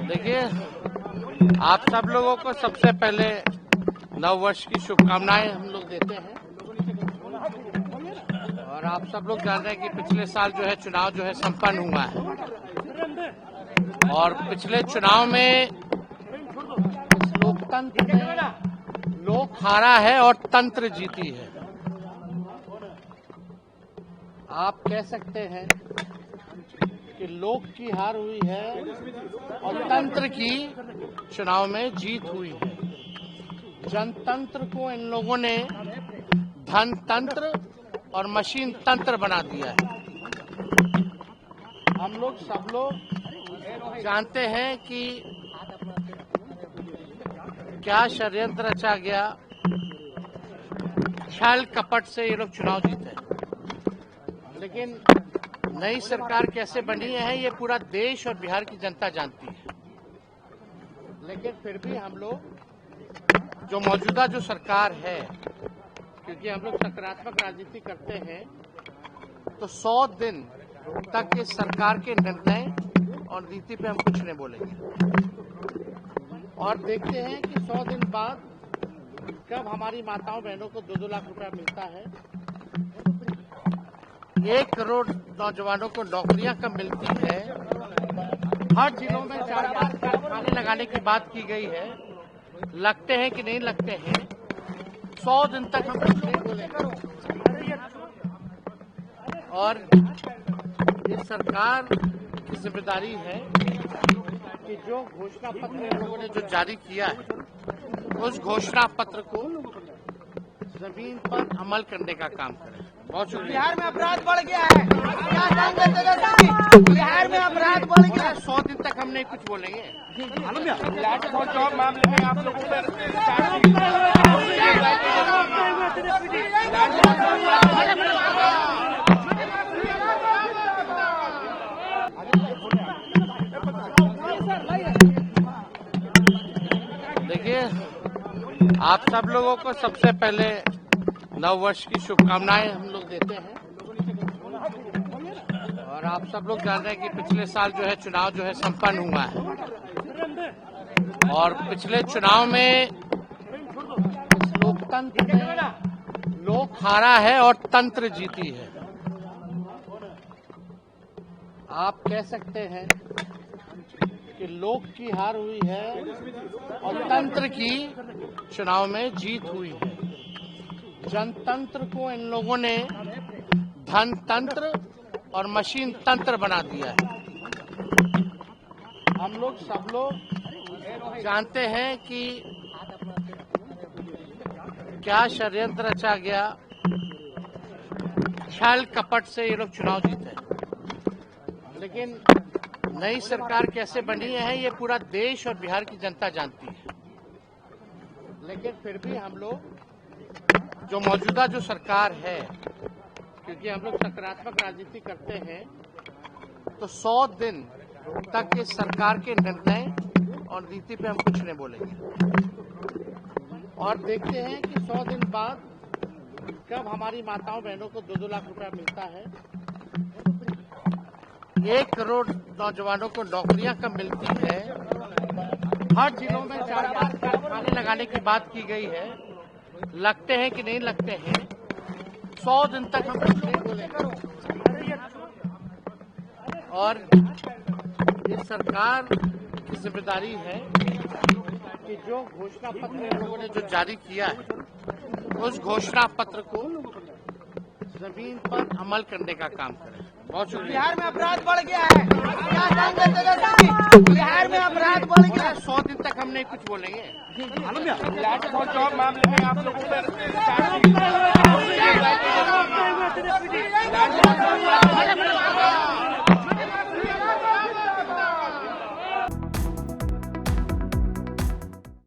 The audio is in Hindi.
देखिए, आप सब लोगों को सबसे पहले नव वर्ष की शुभकामनाएं हम लोग देते हैं। और आप सब लोग जान रहे हैं कि पिछले साल जो है चुनाव जो है संपन्न हुआ है और पिछले चुनाव में इस लोकतंत्र में लोक हारा है और तंत्र जीती है। आप कह सकते हैं कि लोक की हार हुई है और तंत्र की चुनाव में जीत हुई है। जनतंत्र को इन लोगों ने धन तंत्र और मशीन तंत्र बना दिया है। हम लोग सब लोग जानते हैं कि क्या षड्यंत्र रचा गया, छल कपट से ये लोग चुनाव जीते। लेकिन नई सरकार कैसे बनी है ये पूरा देश और बिहार की जनता जानती है। लेकिन फिर भी हम लोग जो मौजूदा जो सरकार है, क्योंकि हम लोग सकारात्मक राजनीति करते हैं, तो 100 दिन तक इस सरकार के निर्णय और नीति पे हम कुछ नहीं बोलेंगे। और देखते हैं कि 100 दिन बाद कब हमारी माताओं बहनों को 2-2 लाख रुपया मिलता है, 1 करोड़ नौजवानों को नौकरियां कब मिलती है, हर जिलों में 4-5 कारखाने लगाने की बात की गई है। लगते हैं कि नहीं लगते हैं, 100 दिन तक हम कुछ नहीं बोलेंगे। और इस सरकार की जिम्मेदारी है कि जो घोषणा पत्र इन लोगों ने जो जारी किया है, उस घोषणा पत्र को जमीन पर अमल करने का काम करें। बहुत शुक्रिया। बिहार में अपराध बढ़ गया है, बिहार में अपराध बढ़ गया है। 100 दिन तक हम नहीं कुछ बोलेंगे। जॉब मामले में आप लोगों पर देखिए, आप सब लोगों को सबसे पहले नव वर्ष की शुभकामनाएं हम लोग देते हैं। और आप सब लोग जान रहे हैं कि पिछले साल जो है चुनाव जो है संपन्न हुआ है और पिछले चुनाव में इस लोकतंत्र में लोक हारा है और तंत्र जीती है। आप कह सकते हैं कि लोक की हार हुई है और तंत्र की चुनाव में जीत हुई है। जनतंत्र को इन लोगों ने धन तंत्र और मशीन तंत्र बना दिया है। हम लोग सब लोग जानते हैं कि क्या षड्यंत्र रचा गया, छल कपट से ये लोग चुनाव जीते। लेकिन नई सरकार कैसे बनी है ये पूरा देश और बिहार की जनता जानती है। लेकिन फिर भी हम लोग जो मौजूदा जो सरकार है, क्योंकि हम लोग सकारात्मक राजनीति करते हैं, तो 100 दिन तक इस सरकार के निर्णय और नीति पे हम कुछ नहीं बोलेंगे। और देखते हैं कि 100 दिन बाद कब हमारी माताओं बहनों को 2-2 लाख रुपया मिलता है, 1 करोड़ नौजवानों को नौकरियां कब मिलती है, हर जिलों में 4-5 कारखाने लगाने की बात की गई है। लगते हैं कि नहीं लगते हैं, 100 दिन तक हम कुछ नहीं बोलेंगे। और इस सरकार की जिम्मेदारी है कि जो घोषणा पत्र इन लोगों ने जो जारी किया है, उस घोषणा पत्र को जमीन पर अमल करने का काम करें। बहुत शुक्रिया। बिहार में अपराध बढ़ गया है, बिहार में अपराध बढ़ गया है। 100 दिन तक हम नहीं कुछ बोलेंगे। जॉब मामले में आप लोगों पर